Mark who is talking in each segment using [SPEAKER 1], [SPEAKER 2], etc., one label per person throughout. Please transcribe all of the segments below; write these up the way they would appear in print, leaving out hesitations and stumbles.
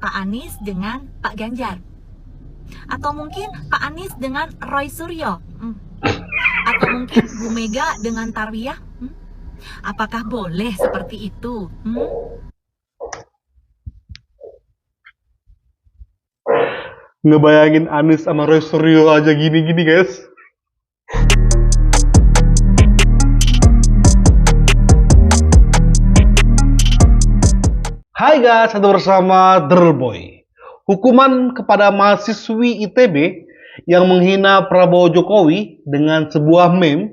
[SPEAKER 1] Pak Anies dengan Pak Ganjar? Atau mungkin Pak Anies dengan Roy Suryo? Atau mungkin Bu Mega dengan Tarwiyah? Apakah boleh seperti itu?
[SPEAKER 2] Ngebayangin Anies sama Roy Suryo aja gini-gini guys. Hai guys, anda bersama Boy. Hukuman kepada mahasiswi ITB yang menghina Prabowo Jokowi dengan sebuah meme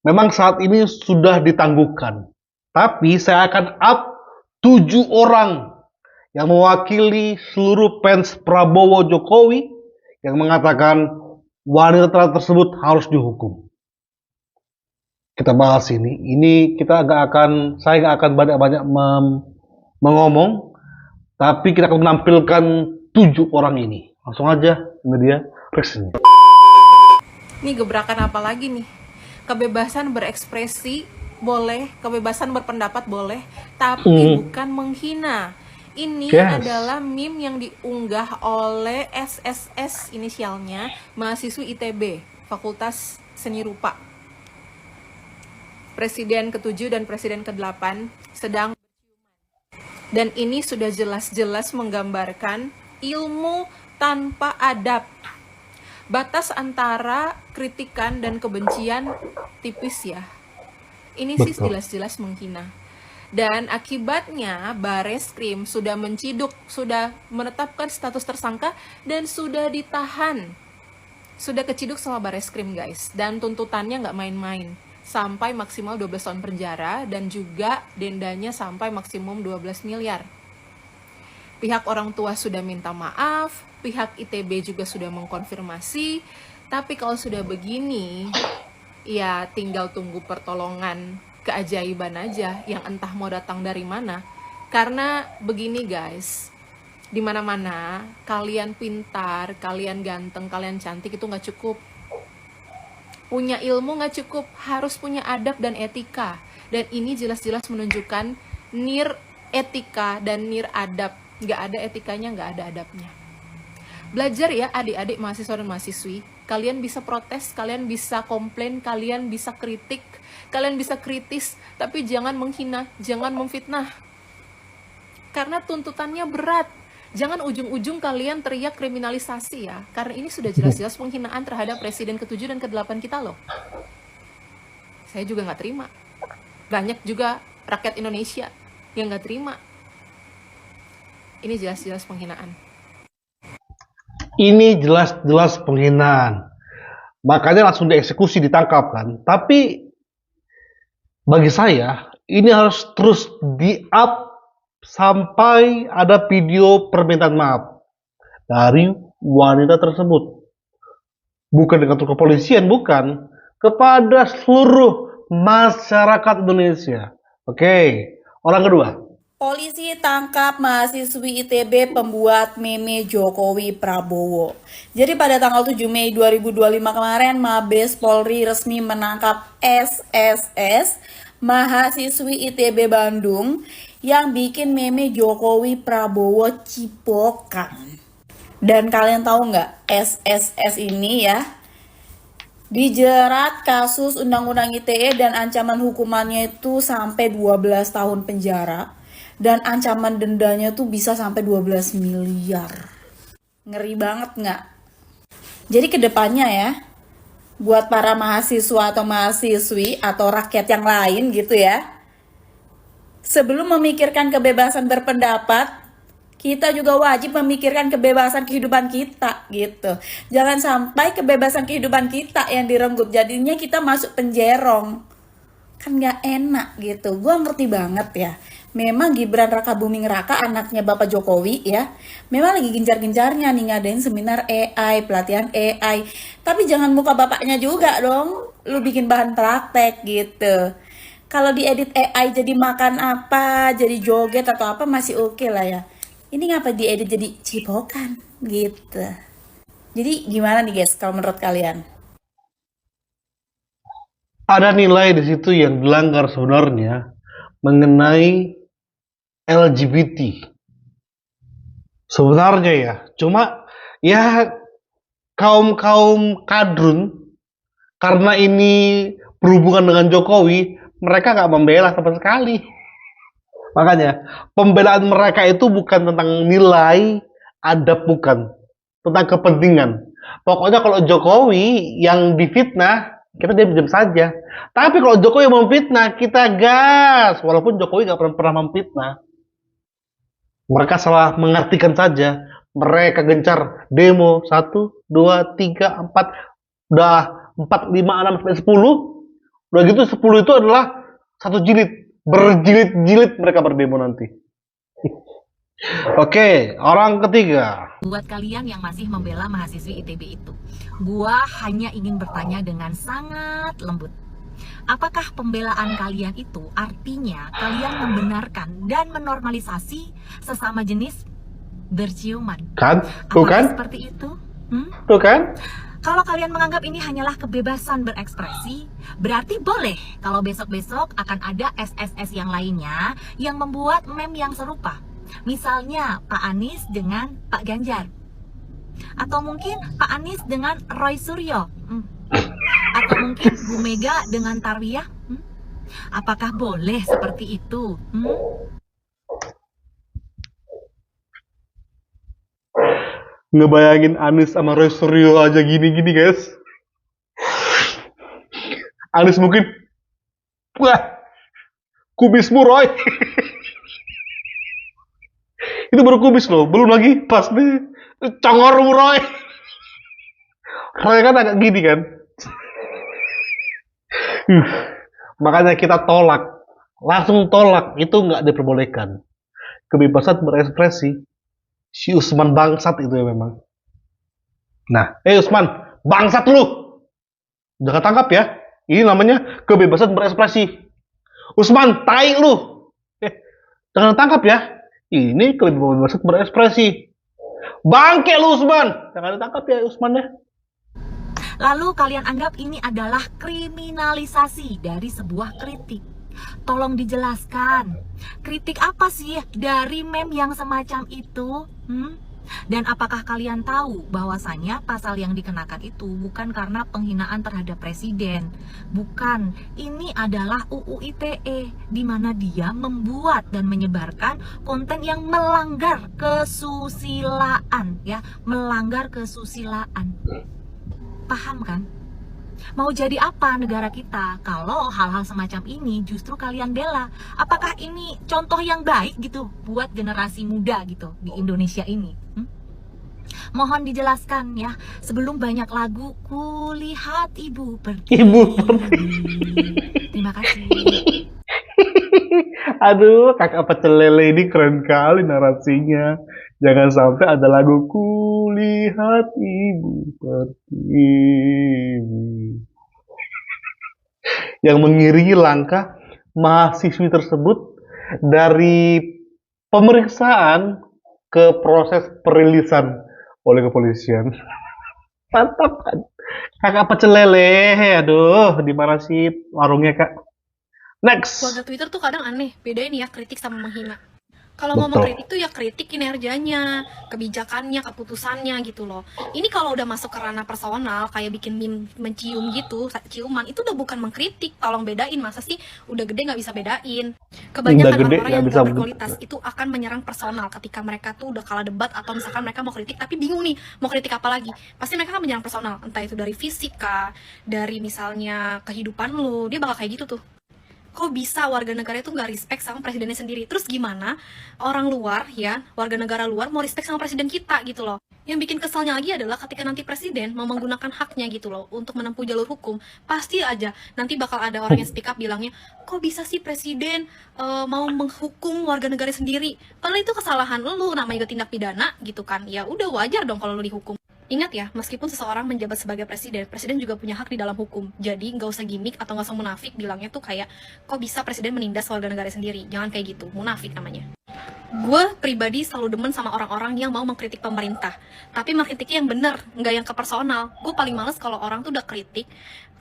[SPEAKER 2] memang saat ini sudah ditangguhkan. Tapi saya akan up 7 orang yang mewakili seluruh fans Prabowo Jokowi yang mengatakan wanita tersebut harus dihukum. Kita bahas ini. Saya nggak akan banyak-banyak mengomong, tapi kita akan menampilkan 7 orang ini. Langsung aja, ini dia reaksinya.
[SPEAKER 3] Ini gebrakan apa lagi nih? Kebebasan berekspresi boleh, kebebasan berpendapat boleh, tapi bukan menghina. Ini adalah meme yang diunggah oleh SSS inisialnya, mahasiswi ITB, Fakultas Seni Rupa. Presiden ke-7 dan Presiden ke-8 sedang berciuman. Dan ini sudah jelas-jelas menggambarkan ilmu tanpa adab. Batas antara kritikan dan kebencian tipis ya. Ini sih jelas-jelas menghina. Dan akibatnya Bareskrim sudah menciduk, sudah menetapkan status tersangka dan sudah ditahan. Sudah keciduk sama Bareskrim guys. Dan tuntutannya nggak main-main. Sampai maksimal 12 tahun penjara dan juga dendanya sampai maksimum 12 miliar. Pihak orang tua sudah minta maaf, pihak ITB juga sudah mengkonfirmasi, tapi kalau sudah begini, ya tinggal tunggu pertolongan keajaiban aja yang entah mau datang dari mana. Karena begini guys, di mana-mana kalian pintar, kalian ganteng, kalian cantik itu nggak cukup. Punya ilmu nggak cukup, harus punya adab dan etika. Dan ini jelas-jelas menunjukkan nir etika dan nir adab. Nggak ada etikanya, nggak ada adabnya. Belajar ya adik-adik mahasiswa dan mahasiswi. Kalian bisa protes, kalian bisa komplain, kalian bisa kritik, kalian bisa kritis, tapi jangan menghina, jangan memfitnah. Karena tuntutannya berat. Jangan ujung-ujung kalian teriak kriminalisasi ya, karena ini sudah jelas-jelas penghinaan terhadap Presiden ke-7 dan ke-8 kita loh. Saya juga nggak terima. Banyak juga rakyat Indonesia yang nggak terima. Ini jelas-jelas penghinaan.
[SPEAKER 2] Ini jelas-jelas penghinaan. Makanya langsung dieksekusi, ditangkap kan. Tapi bagi saya ini harus terus di-up sampai ada video permintaan maaf dari wanita tersebut. Bukan dengan kepolisian, bukan. Kepada seluruh masyarakat Indonesia. Oke, orang kedua.
[SPEAKER 4] Polisi tangkap mahasiswi ITB pembuat meme Jokowi Prabowo. Jadi pada tanggal 7 Mei 2025 kemarin, Mabes Polri resmi menangkap SSS, mahasiswi ITB Bandung, yang bikin meme Jokowi Prabowo cipokan. Dan kalian tahu nggak, SSS ini ya dijerat kasus Undang-Undang ITE dan ancaman hukumannya itu sampai 12 tahun penjara. Dan ancaman dendanya tuh bisa sampai 12 miliar. Ngeri banget nggak? Jadi kedepannya ya, buat para mahasiswa atau mahasiswi atau rakyat yang lain gitu ya, sebelum memikirkan kebebasan berpendapat, kita juga wajib memikirkan kebebasan kehidupan kita gitu. Jangan sampai kebebasan kehidupan kita yang direnggut, jadinya kita masuk penjerong. Kan nggak enak gitu. Gue ngerti banget ya. Memang Gibran Rakabuming Raka, anaknya Bapak Jokowi ya, memang lagi gencar-gencarnya nih ngadain seminar AI, pelatihan AI. Tapi jangan muka bapaknya juga dong, lu bikin bahan praktek gitu. Kalau diedit AI jadi makan apa, jadi joget atau apa masih oke lah ya. Ini ngapa diedit jadi cipokan gitu. Jadi gimana nih guys kalau menurut kalian?
[SPEAKER 2] Ada nilai di situ yang dilanggar sebenarnya mengenai LGBT. Sebenarnya ya, cuma ya kaum-kaum kadrun karena ini berhubungan dengan Jokowi, mereka nggak membela sama sekali. Makanya pembelaan mereka itu bukan tentang nilai, adab bukan, tentang kepentingan. Pokoknya kalau Jokowi yang difitnah, kita diam-diam saja. Tapi kalau Jokowi yang memfitnah, kita gas. Walaupun Jokowi nggak pernah memfitnah. Mereka salah mengartikan saja. Mereka gencar demo 1, 2, 3, 4, udah 4, 5, 6, sampai 10. Udah gitu 10 itu adalah satu jilid. Berjilid-jilid mereka berdemo nanti. Oke, orang ketiga.
[SPEAKER 1] Buat kalian yang masih membela mahasiswi ITB itu, gua hanya ingin bertanya dengan sangat lembut. Apakah pembelaan kalian itu artinya kalian membenarkan dan menormalisasi sesama jenis berciuman?
[SPEAKER 2] Kan? Tuh
[SPEAKER 1] Apakah
[SPEAKER 2] kan?
[SPEAKER 1] seperti itu?
[SPEAKER 2] Tuh kan?
[SPEAKER 1] Kalau kalian menganggap ini hanyalah kebebasan berekspresi, berarti boleh kalau besok-besok akan ada SSS yang lainnya yang membuat meme yang serupa. Misalnya Pak Anies dengan Pak Ganjar. Atau mungkin Pak Anies dengan Roy Suryo. Atau mungkin Bu Mega dengan Tarwiyah. Apakah boleh seperti itu?
[SPEAKER 2] Ngebayangin Anies sama Roy Suryo aja gini-gini guys. Anies mungkin, wah, kubismu Roy. Itu baru kubis loh, belum lagi pas nih congormu Roy. Roy kan agak gini kan. Makanya kita tolak, langsung tolak, itu nggak diperbolehkan. Kebebasan berekspresi. Si Usman bangsat itu ya memang. Nah, Usman, bangsat lu. Jangan tangkap ya. Ini namanya kebebasan berekspresi. Usman, tai lu. Jangan tangkap ya. Ini kebebasan berekspresi. Bangke lu Usman. Jangan ditangkap ya Usman ya.
[SPEAKER 1] Lalu kalian anggap ini adalah kriminalisasi dari sebuah kritik. Tolong dijelaskan, kritik apa sih dari meme yang semacam itu? Dan apakah kalian tahu bahwasanya pasal yang dikenakan itu bukan karena penghinaan terhadap presiden? Bukan, ini adalah UU ITE, di mana dia membuat dan menyebarkan konten yang melanggar kesusilaan, ya, melanggar kesusilaan. Paham kan? Mau jadi apa negara kita kalau hal-hal semacam ini justru kalian bela? Apakah ini contoh yang baik gitu buat generasi muda gitu di Indonesia ini? Mohon dijelaskan ya, sebelum banyak lagu kulihat ibu pergi.
[SPEAKER 2] Ibu.
[SPEAKER 1] Terima kasih.
[SPEAKER 2] Aduh, kakak pecel lele ini keren kali narasinya. Jangan sampai ada lagu kulihat ibu pertiwi yang mengiringi langkah mahasiswi tersebut dari pemeriksaan ke proses perilisan oleh kepolisian. Mantap kan? Kakak pecel lele, aduh, di mana sih warungnya kak? Next.
[SPEAKER 5] Warga Twitter tuh kadang aneh, bedain ya kritik sama menghina. Kalau mau
[SPEAKER 2] Betul.
[SPEAKER 5] mengkritik tuh ya kritik kinerjanya, kebijakannya, keputusannya gitu loh. Ini kalau udah masuk ke ranah personal, kayak bikin meme mencium gitu, ciuman, itu udah bukan mengkritik. Tolong bedain, masa sih udah gede nggak bisa bedain. Kebanyakan
[SPEAKER 2] Udah gede
[SPEAKER 5] orang-orang yang
[SPEAKER 2] nggak bisa
[SPEAKER 5] nggak berkualitas itu akan menyerang personal ketika mereka tuh udah kalah debat atau misalkan mereka mau kritik tapi bingung nih mau kritik apa lagi. Pasti mereka akan menyerang personal, entah itu dari fisika, dari misalnya kehidupan lu, dia bakal kayak gitu tuh. Kok bisa warga negara itu nggak respect sama presidennya sendiri? Terus gimana orang luar ya, warga negara luar mau respect sama presiden kita gitu loh. Yang bikin kesalnya lagi adalah ketika nanti presiden mau menggunakan haknya gitu loh untuk menempuh jalur hukum, pasti aja nanti bakal ada orang yang speak up bilangnya, kok bisa sih presiden mau menghukum warga negara sendiri? Padahal itu kesalahan lu, namanya juga tindak pidana gitu kan. Ya udah wajar dong kalau lu dihukum. Ingat ya, meskipun seseorang menjabat sebagai presiden, presiden juga punya hak di dalam hukum. Jadi nggak usah gimmick atau nggak usah munafik bilangnya tuh kayak, kok bisa presiden menindas warga negara sendiri? Jangan kayak gitu, munafik namanya. Gue pribadi selalu demen sama orang-orang yang mau mengkritik pemerintah, tapi mengkritiknya yang bener, nggak yang ke personal. Gue paling males kalau orang tuh udah kritik,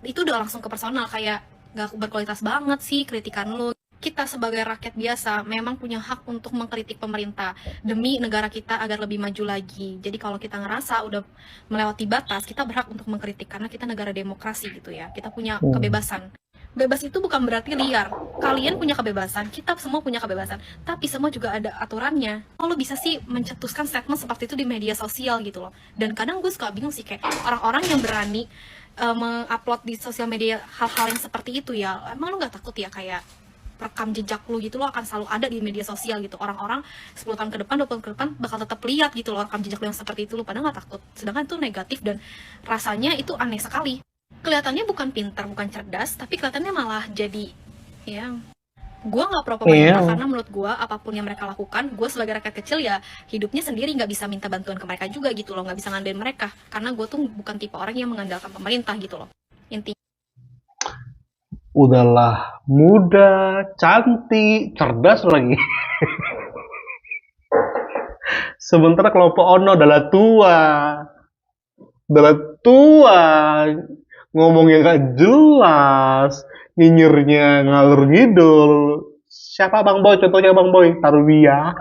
[SPEAKER 5] itu udah langsung ke personal, kayak nggak berkualitas banget sih kritikan lu. kita sebagai rakyat biasa memang punya hak untuk mengkritik pemerintah demi negara kita agar lebih maju lagi. Jadi kalau kita ngerasa udah melewati batas, kita berhak untuk mengkritik karena kita negara demokrasi gitu ya. Kita punya kebebasan. Bebas itu bukan berarti liar. Kalian punya kebebasan, kita semua punya kebebasan. Tapi semua juga ada aturannya. Kalau bisa sih mencetuskan statement seperti itu di media sosial gitu loh. Dan kadang gue suka bingung sih kayak orang-orang yang berani mengupload di sosial media hal-hal yang seperti itu ya. Emang lu nggak takut ya kayak rekam jejak lu gitu lo akan selalu ada di media sosial gitu. Orang-orang 10 tahun ke depan, 20 tahun ke depan bakal tetap lihat gitu loh rekam jejak lu yang seperti itu, lu padahal nggak takut. Sedangkan itu negatif dan rasanya itu aneh sekali. Kelihatannya bukan pintar, bukan cerdas, tapi kelihatannya malah jadi ya. Gua nggak pro pemerintah karena menurut gua apapun yang mereka lakukan, gua sebagai rakyat kecil ya hidupnya sendiri, nggak bisa minta bantuan ke mereka juga gitu loh, nggak bisa ngandelin mereka karena gua tuh bukan tipe orang yang mengandalkan pemerintah gitu loh. Intinya
[SPEAKER 2] Udahlah, muda, cantik, cerdas lagi. Sementara kelompok Ono adalah tua, ngomongnya nggak jelas, nyinyirnya ngalur ngidul. Siapa Bang Boy? Contohnya Bang Boy, Tarwiyah.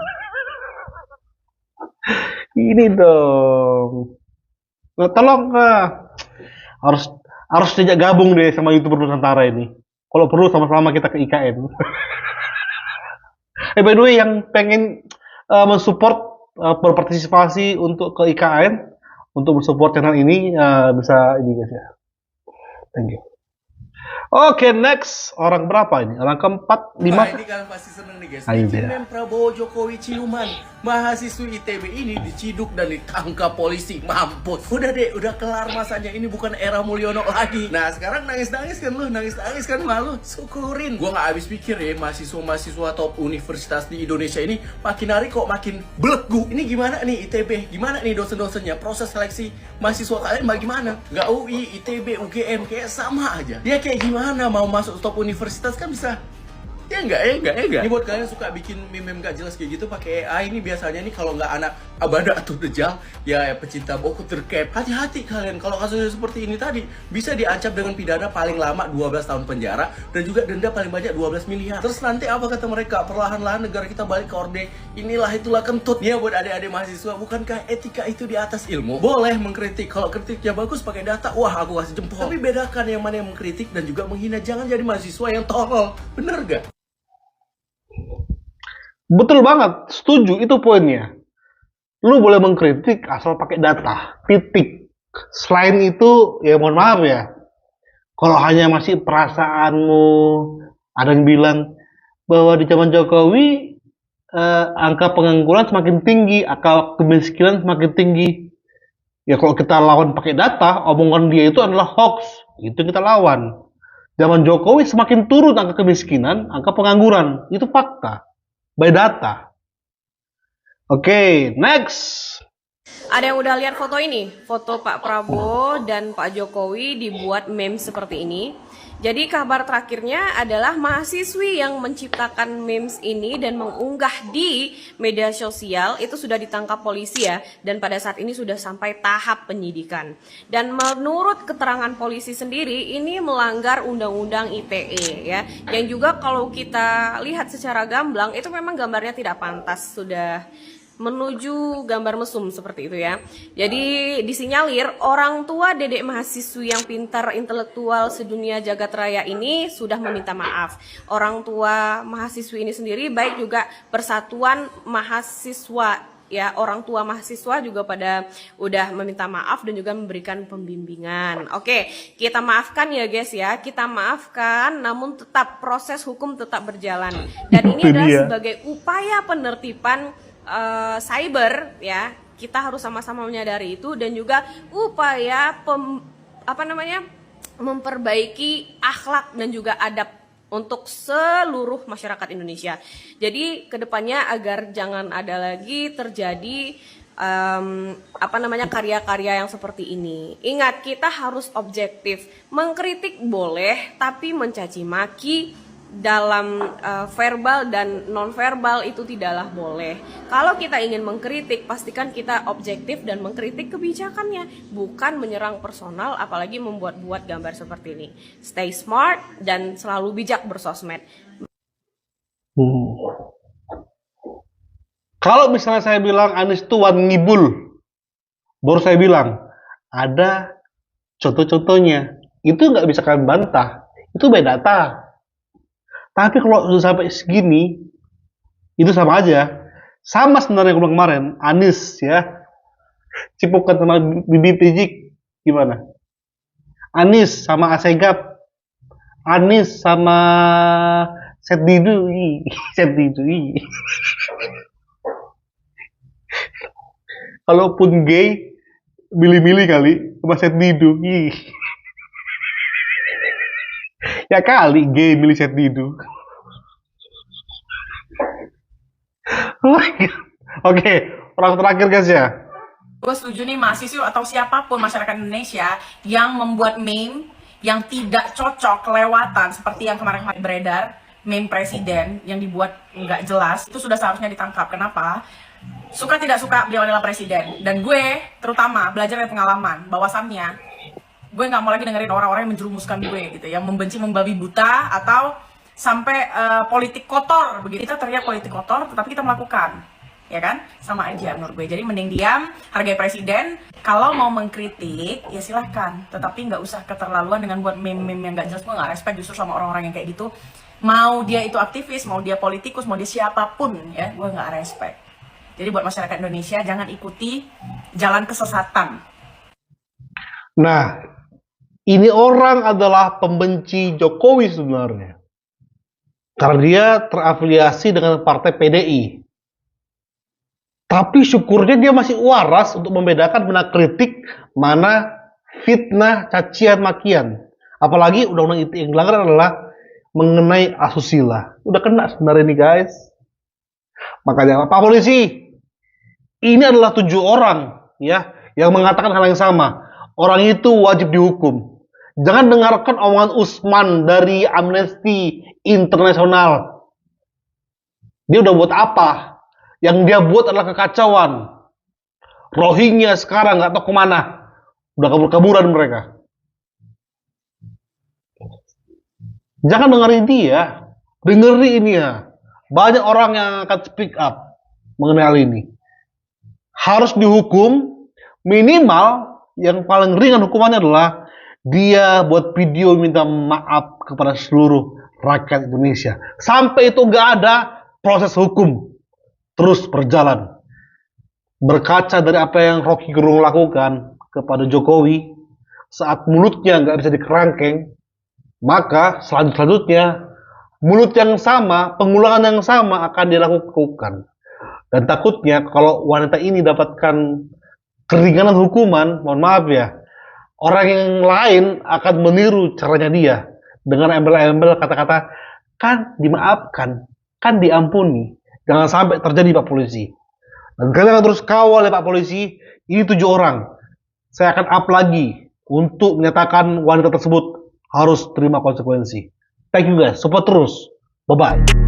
[SPEAKER 2] Ini dong. Nah, tolong harus diajak gabung deh sama YouTuber Nusantara ini. Kalau perlu sama-sama kita ke IKN. By the way, yang pengen mensupport berpartisipasi untuk ke IKN, untuk mensupport channel ini bisa ini guys ya. Thank you. Oke, next. Orang berapa ini? Orang keempat, lima.
[SPEAKER 6] Wah, ini kalian pasti seneng nih guys.
[SPEAKER 2] Ayo,
[SPEAKER 6] Bikin
[SPEAKER 2] Bea.
[SPEAKER 6] meme Prabowo Jokowi ciuman. Mahasiswi ITB ini diciduk dan ditangkap polisi. Mampus. Udah deh, udah kelar masanya. Ini bukan era Mulyono lagi. Nah, sekarang nangis-nangis kan lu, nangis-nangis kan malu. Syukurin. Gua nggak habis pikir ya, mahasiswa-mahasiswa top universitas di Indonesia ini makin hari kok makin belegu. Ini gimana nih ITB? Gimana nih dosen-dosennya? Proses seleksi mahasiswa kalian bagaimana? Nggak UI, ITB, UGM kayak sama aja. Dia kayak gimana mau masuk top universitas kan bisa. Ya enggak. Ini buat kalian yang suka bikin meme gak jelas kayak gitu pakai AI, ini biasanya nih kalau nggak anak abada atau dejal ya pecinta buku terkep. Hati-hati kalian kalau kasusnya seperti ini tadi bisa diancam dengan pidana paling lama 12 tahun penjara dan juga denda paling banyak 12 miliar. Terus nanti apa kata mereka? Perlahan-lahan negara kita balik ke orde. Inilah itulah kentut. Ya buat adik-adik mahasiswa, bukankah etika itu di atas ilmu? Boleh mengkritik. Kalau kritiknya bagus pakai data, wah aku kasih jempol. Tapi bedakan yang mana yang mengkritik dan juga menghina. Jangan jadi mahasiswa yang tolol. Bener gak?
[SPEAKER 2] Betul banget, setuju, itu poinnya. Lu boleh mengkritik asal pakai data, titik. Selain itu, ya mohon maaf ya. Kalau hanya masih perasaanmu, ada yang bilang bahwa di zaman Jokowi angka pengangguran semakin tinggi, angka kemiskinan semakin tinggi. Ya kalau kita lawan pakai data, omongan dia itu adalah hoax. Itu yang kita lawan. Zaman Jokowi semakin turun angka kemiskinan, angka pengangguran. Itu fakta. By data. Oke, next.
[SPEAKER 7] Ada yang udah lihat foto ini? Foto Pak Prabowo dan Pak Jokowi dibuat meme seperti ini. Jadi kabar terakhirnya adalah mahasiswi yang menciptakan memes ini dan mengunggah di media sosial itu sudah ditangkap polisi ya. Dan pada saat ini sudah sampai tahap penyidikan. Dan menurut keterangan polisi sendiri ini melanggar undang-undang ITE ya. Yang juga kalau kita lihat secara gamblang itu memang gambarnya tidak pantas, sudah menuju gambar mesum seperti itu ya. Jadi disinyalir orang tua dedek mahasiswi yang pintar intelektual sedunia jagat raya ini sudah meminta maaf. Orang tua mahasiswi ini sendiri baik juga persatuan mahasiswa ya, orang tua mahasiswa juga pada udah meminta maaf dan juga memberikan pembimbingan. Oke, kita maafkan ya guys ya, kita maafkan namun tetap proses hukum tetap berjalan. Dan ini adalah sebagai upaya penertiban cyber ya, kita harus sama-sama menyadari itu dan juga upaya memperbaiki akhlak dan juga adab untuk seluruh masyarakat Indonesia. Jadi kedepannya agar jangan ada lagi terjadi karya-karya yang seperti ini. Ingat, kita harus objektif. Mengkritik boleh, tapi mencaci maki dalam verbal dan non-verbal itu tidaklah boleh. Kalau kita ingin mengkritik, pastikan kita objektif dan mengkritik kebijakannya, bukan menyerang personal, apalagi membuat-buat gambar seperti ini. Stay smart dan selalu bijak bersosmed.
[SPEAKER 2] Hmm. Kalau misalnya saya bilang Anies itu wan ngibul, baru saya bilang ada contoh-contohnya. Itu nggak bisa kalian bantah. Itu by data. Tapi kalau sudah sampai segini, itu sama aja. Sama sebenarnya yang kemarin, Anies ya, cipokan sama Bibi Pijik, gimana? Anies sama Asegap, Anies sama Setidu, Setidu. Kalaupun gay, milih-milih kali sama Setidu. Ya kali gay milih Setidu. Oke, orang terakhir guys ya.
[SPEAKER 8] Gue setuju nih mahasiswa atau siapapun masyarakat Indonesia yang membuat meme yang tidak cocok kelewatan seperti yang kemarin beredar, meme presiden yang dibuat nggak jelas, itu sudah seharusnya ditangkap. Kenapa? Suka tidak suka beliau adalah presiden, dan gue terutama belajar dari pengalaman bahwasannya gue nggak mau lagi dengerin orang-orang yang menjerumuskan gue gitu, yang membenci, membabi buta, atau sampai politik kotor begitu. Kita teriak politik kotor tetapi kita melakukan, ya kan, sama aja menurut gue. Jadi mending diam, hargai presiden. Kalau mau mengkritik ya silahkan, tetapi nggak usah keterlaluan dengan buat meme-meme yang nggak jelas. Gue nggak respect justru sama orang-orang yang kayak gitu. Mau dia itu aktivis, mau dia politikus, mau dia siapapun ya, gue nggak respect. Jadi buat masyarakat Indonesia jangan ikuti jalan kesesatan.
[SPEAKER 2] Nah, ini orang adalah pembenci Jokowi sebenarnya. Karena dia terafiliasi dengan partai PDI. Tapi syukurnya dia masih waras untuk membedakan mana kritik, mana fitnah, cacian, makian. Apalagi undang-undang ITE yang dilanggar adalah mengenai asusila. Udah kena sebenarnya nih guys. Makanya Pak Polisi, ini adalah 7 orang ya yang mengatakan hal yang sama. Orang itu wajib dihukum. Jangan dengarkan omongan Usman dari Amnesty International. Dia udah buat apa? Yang dia buat adalah kekacauan. Rohingya sekarang nggak tahu kemana. Udah kabur-kaburan mereka. Jangan dengerin dia. Dengerin ini ya. Banyak orang yang akan speak up mengenai hal ini. Harus dihukum. Minimal yang paling ringan hukumannya adalah dia buat video minta maaf kepada seluruh rakyat Indonesia. Sampai itu nggak ada, proses hukum terus berjalan. Berkaca dari apa yang Rocky Gerung lakukan kepada Jokowi saat mulutnya nggak bisa dikerangkeng, maka selanjutnya mulut yang sama, pengulangan yang sama akan dilakukan. Dan takutnya kalau wanita ini dapatkan keringanan hukuman, mohon maaf ya, orang yang lain akan meniru caranya dia dengan embel-embel kata-kata kan dimaafkan, kan diampuni. Jangan sampai terjadi Pak Polisi. Dan kalian akan terus kawal ya Pak Polisi. Ini 7 orang. Saya akan up lagi untuk menyatakan wanita tersebut harus terima konsekuensi. Thank you guys, support terus. Bye-bye.